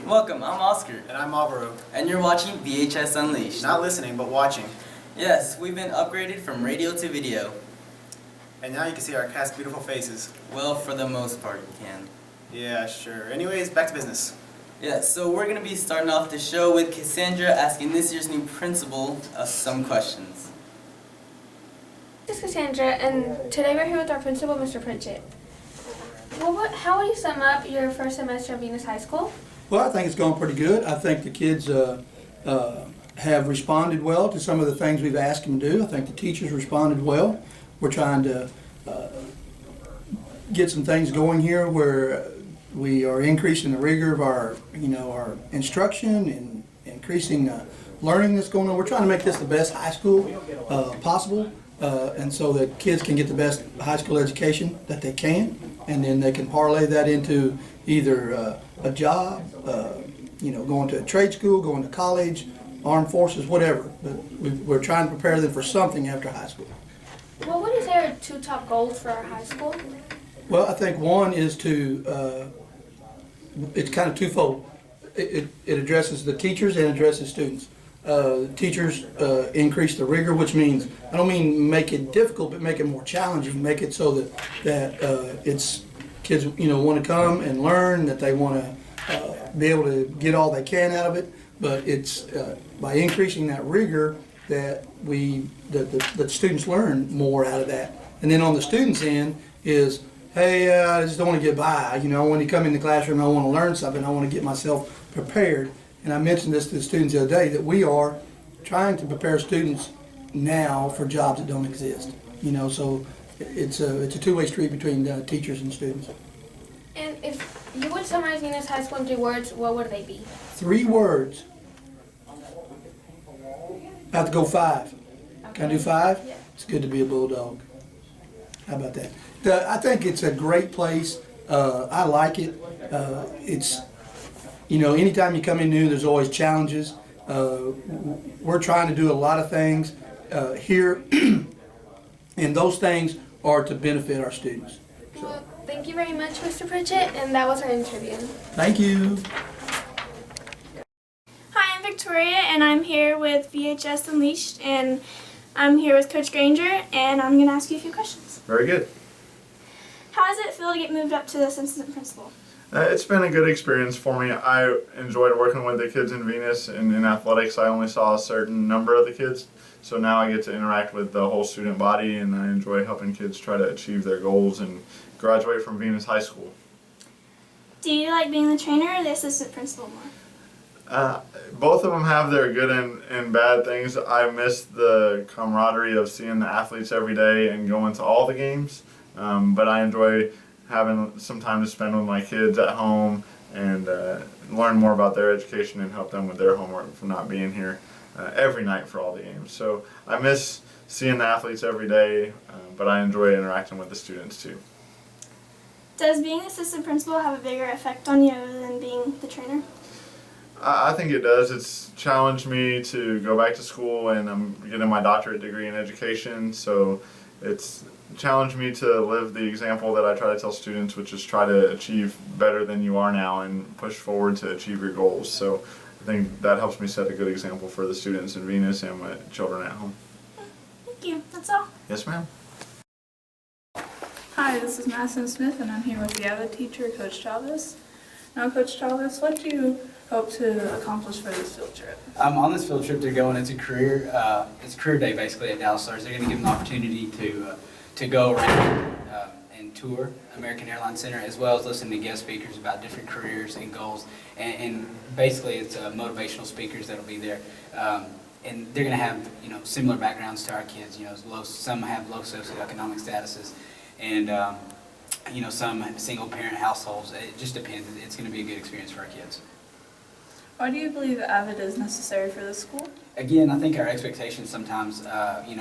Welcome, I'm Oscar. And I'm Alvaro. And you're watching VHS Unleashed. Not listening, but watching. Yes, we've been upgraded from radio to video. And now you can see our cast's beautiful faces. Well, for the most part, you can. Yeah, sure. Anyways, back to business. Yes, so we're going to be starting off the show with Cassandra asking this year's new principal some questions. This is Cassandra, and today we're here with our principal, Mr. Pritchett. Well, how would you sum up your first semester of Venus High School? Well, I think it's gone pretty good. I think the kids have responded well to some of the things we've asked them to do. I think the teachers responded well. We're trying to get some things going here where we are increasing the rigor of our instruction and increasing learning that's going on. We're trying to make this the best high school possible, and so that kids can get the best high school education that they can, and then they can parlay that into either a job, going to a trade school, going to college, armed forces, whatever. But we're trying to prepare them for something after high school. Well, what is their two top goals for our high school? Well, I think one is to, it's kind of twofold. It addresses the teachers and addresses students. Teachers increase the rigor, which means, I don't mean make it difficult, but make it more challenging, make it so that it's kids want to come and learn, that they want to be able to get all they can out of it, but it's by increasing that rigor that the students learn more out of that. And then on the students' end is, hey, I just don't want to get by. When you come in the classroom, I want to learn something. I want to get myself prepared. And I mentioned this to the students the other day, that we are trying to prepare students now for jobs that don't exist. So it's a two-way street between teachers and students. And if you would summarize Venus High School in 3 words, what would they be? 3 words. I have to go 5. Okay. Can I do 5? Yeah. It's good to be a bulldog. How about that? I think it's a great place. I like it. It's, anytime you come in new, there's always challenges. We're trying to do a lot of things here, and those things are to benefit our students. Well, thank you very much, Mr. Pritchett, and that was our interview. Thank you. Hi, I'm Victoria, and I'm here with VHS Unleashed, and I'm here with Coach Granger, and I'm going to ask you a few questions. Very good. How does it feel to get moved up to the assistant principal? It's been a good experience for me. I enjoyed working with the kids in Venus, and in athletics I only saw a certain number of the kids, so now I get to interact with the whole student body, and I enjoy helping kids try to achieve their goals and graduate from Venus High School. Do you like being the trainer or the assistant principal more? Both of them have their good and bad things. I miss the camaraderie of seeing the athletes every day and going to all the games, but I enjoy having some time to spend with my kids at home and learn more about their education and help them with their homework from not being here every night for all the games. So I miss seeing the athletes every day, but I enjoy interacting with the students too. Does being the assistant principal have a bigger effect on you than being the trainer? I think it does. It's challenged me to go back to school, and I'm getting my doctorate degree in education, so it's challenged me to live the example that I try to tell students, which is try to achieve better than you are now and push forward to achieve your goals. So I think that helps me set a good example for the students in Venus and my children at home. Thank you. That's all. Yes, ma'am. Hi, this is Madison Smith, and I'm here with the other teacher, Coach Chavez. Now, Coach Chavez, what do you hope to accomplish for this field trip? On this field trip, they're going. It's a career day basically at Dallas Stars. They're going to give them the opportunity to go around and tour American Airlines Center, as well as listen to guest speakers about different careers and goals. And basically, it's motivational speakers that'll be there. And they're going to have similar backgrounds to our kids. Some have low socioeconomic statuses, and some have single-parent households. It just depends. It's going to be a good experience for our kids. Why do you believe AVID is necessary for this school? Again, I think our expectations sometimes,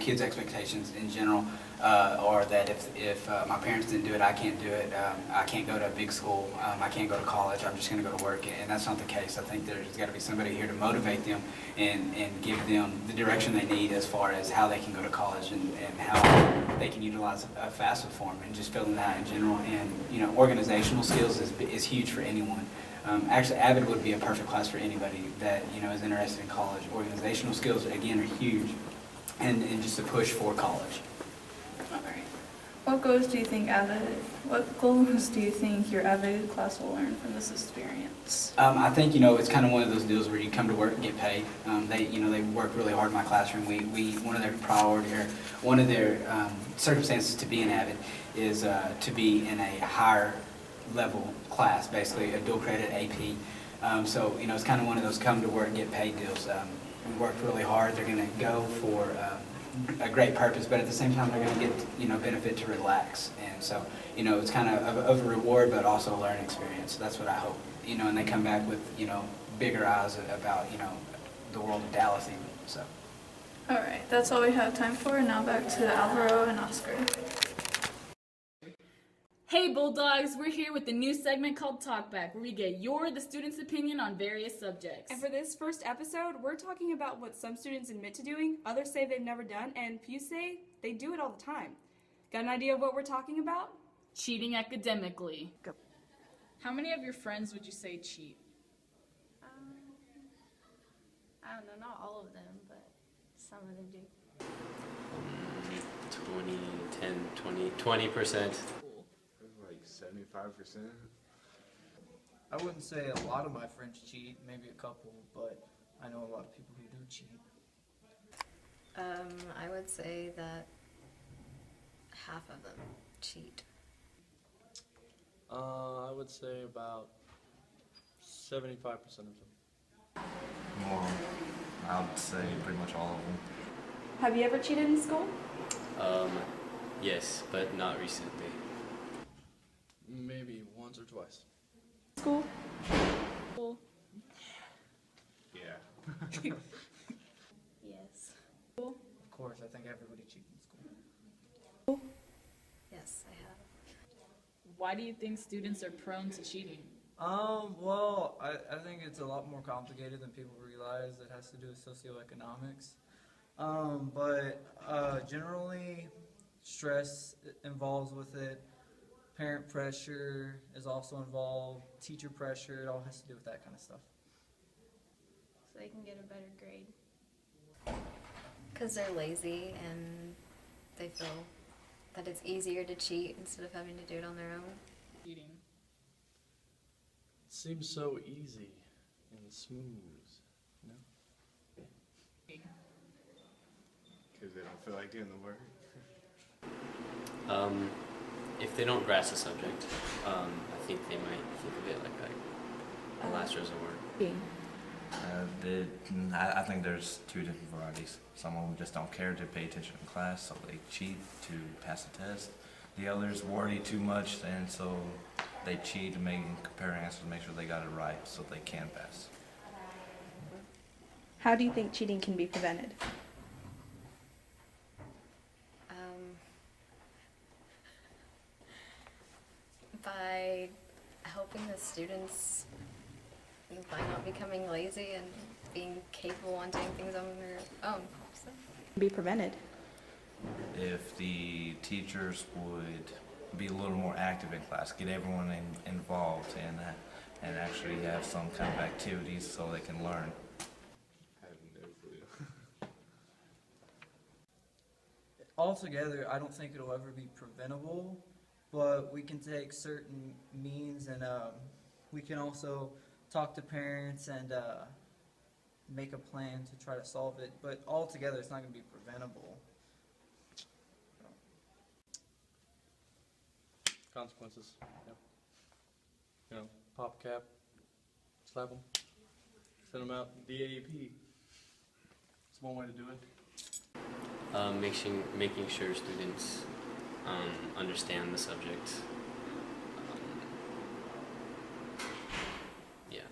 kids' expectations in general, are that if my parents didn't do it, I can't do it. I can't go to a big school. I can't go to college. I'm just going to go to work. And that's not the case. I think there's got to be somebody here to motivate them and give them the direction they need as far as how they can go to college and how they can utilize a FAFSA form and just filling that out in general. And organizational skills is huge for anyone. Actually, AVID would be a perfect class for anybody that is interested in college. Organizational skills, again, are huge, and just a push for college. All right. What goals do you think your AVID class will learn from this experience? I think it's kind of one of those deals where you come to work and get paid. They work really hard in my classroom. One of their priority or one of their circumstances to be an AVID is to be in a higher level class, basically a dual credit AP. So it's kind of one of those come to work and get paid deals. We worked really hard. They're going to go for a great purpose, but at the same time they're going to get benefit to relax. And so it's kind of a reward, but also a learning experience. That's what I hope. And they come back with bigger eyes about the world of Dallas even. So. All right, that's all we have time for. Now back to Alvaro and Oscar. Hey Bulldogs, we're here with the new segment called Talkback, where we get the student's opinion on various subjects. And for this first episode, we're talking about what some students admit to doing, others say they've never done, and few say they do it all the time. Got an idea of what we're talking about? Cheating academically. Go. How many of your friends would you say cheat? I don't know, not all of them, but some of them do. 20%. Like 75%. I wouldn't say a lot of my friends cheat, maybe a couple, but I know a lot of people who do cheat. I would say that half of them cheat. I would say about 75% of them. Well, I would say pretty much all of them. Have you ever cheated in school? Yes, but not recently. Maybe once or twice. School? Yeah. Yes. Of course, I think everybody cheats in school. Yes, I have. Why do you think students are prone to cheating? Well, I think it's a lot more complicated than people realize. It has to do with socioeconomics. But generally, stress involves with it. Parent pressure is also involved. Teacher pressure, it all has to do with that kind of stuff. So they can get a better grade. Because they're lazy and they feel that it's easier to cheat instead of having to do it on their own. Cheating. It seems so easy and smooth, Because they don't feel like doing the work. If they don't grasp the subject, I think they might think of it like the last rows of work. I think there's two different varieties. Some of them just don't care to pay attention in class, so they cheat to pass the test. The others worry too much, and so they cheat and compare answers to make sure they got it right so they can pass. How do you think cheating can be prevented? By helping the students by not becoming lazy and being capable on doing things on their own. So. Be prevented. If the teachers would be a little more active in class, get everyone involved and actually have some kind of activities so they can learn. I have no clue. Altogether, I don't think it'll ever be preventable, but we can take certain means and we can also talk to parents and make a plan to try to solve it. But altogether, it's not going to be preventable. Consequences. Yep. Pop cap, slap them, send them out. DAP. It's one way to do it. Making sure students understand the subject. Yeah.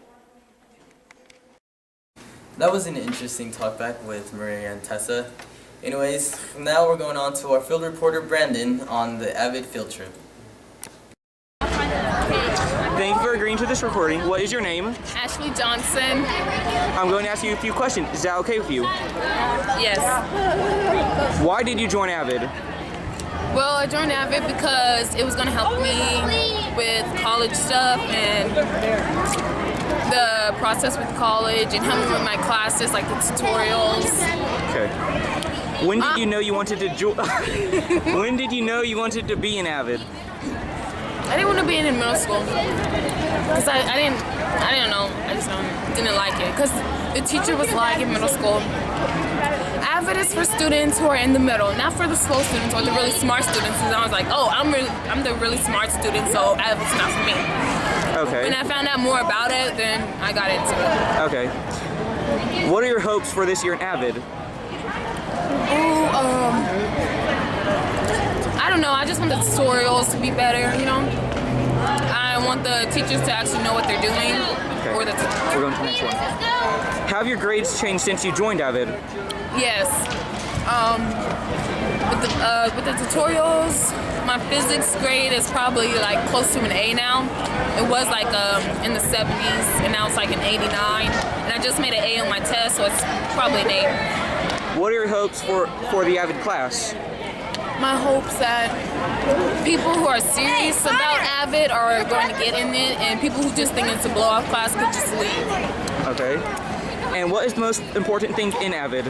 That was an interesting talkback with Maria and Tessa. Anyways, now we're going on to our field reporter Brandon on the AVID field trip. Thank you for agreeing to this recording. What is your name? Ashley Johnson. I'm going to ask you a few questions. Is that okay with you? Yes. Why did you join AVID? Well, I joined AVID because it was going to help me with college stuff and the process with college and help me with my classes, like the tutorials. Okay. When did you know you wanted to When did you know you wanted to be an Avid? I didn't want to be in middle school because I didn't know. I just didn't like it because the teacher was like in middle school. Avid is for students who are in the middle, not for the slow students or the really smart students. And I was like, oh, I'm the really smart student, so Avid's not for me. Okay. When I found out more about it, then I got into it. Okay. What are your hopes for this year in Avid? I don't know. I just want the tutorials to be better, you know? I want the teachers to actually know what they're doing. Okay. Or the We're going to the next one. Have your grades changed since you joined Avid? Yes. With the tutorials, my physics grade is probably like close to an A now. It was like in the 70s, and now it's like an 89. And I just made an A on my test, so it's probably an A. What are your hopes for the Avid class? My hopes that people who are serious about Avid are going to get in it, and people who just think it's a blow-off class could just leave. Okay. And what is the most important thing in Avid?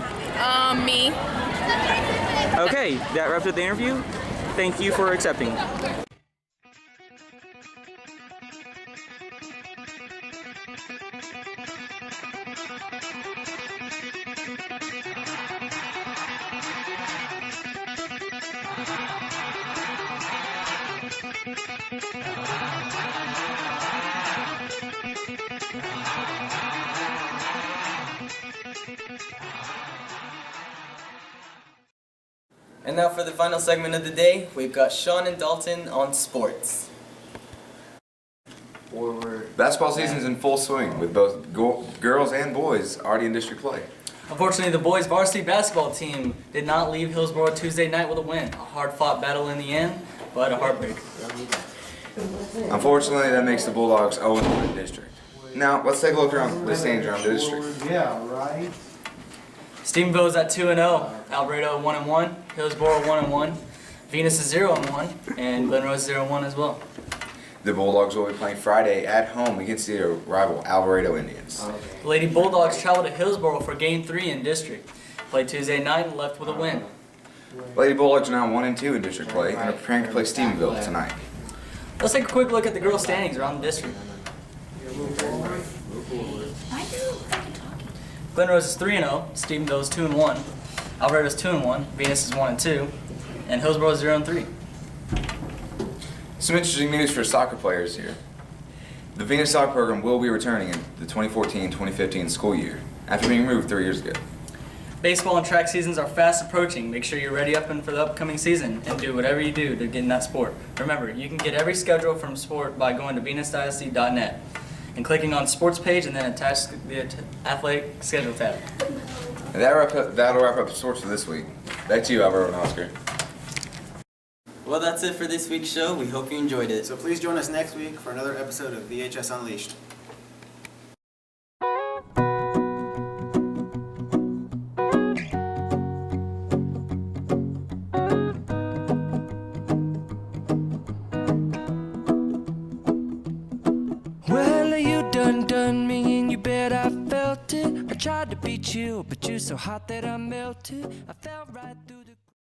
Me. Okay, that wraps up the interview. Thank you for accepting. And now for the final segment of the day, we've got Sean and Dalton on sports. Basketball season's in full swing with both girls and boys already in district play. Unfortunately, the boys' varsity basketball team did not leave Hillsboro Tuesday night with a win. A hard-fought battle in the end, but a heartbreaker. Unfortunately, that makes the Bulldogs 0-1 in district. Now, let's take a look around the standings around the district. Yeah, right. Stephenville's at 2-0, Alvarado 1-1, Hillsboro 1-1, Venus is 0-1, and Glen is 0-1 as well. The Bulldogs will be playing Friday at home against their rival Alvarado Indians. The Lady Bulldogs traveled to Hillsboro for Game 3 in district. Played Tuesday night and left with a win. Lady Bulldogs are now 1-2 in district play and are preparing to play Stephenville tonight. Let's take a quick look at the girls' standings around the district. Glen Rose is 3-0, Stephenville is 2-1, Alvarado is 2-1, Venus is 1-2, and Hillsboro is 0-3. Some interesting news for soccer players here. The Venus soccer program will be returning in the 2014-2015 school year after being moved 3 years ago. Baseball and track seasons are fast approaching. Make sure you're ready for the upcoming season and do whatever you do to get in that sport. Remember, you can get every schedule from sport by going to venusdynasty.net and clicking on sports page and then attach the athletic schedule tab. And that'll wrap up the sports for this week. Back to you, Alvaro and Oscar. Well, that's it for this week's show. We hope you enjoyed it. So please join us next week for another episode of VHS Unleashed. Well, you done me and you bet I felt it. I tried to beat you, but you're so hot that I melted. I fell right through the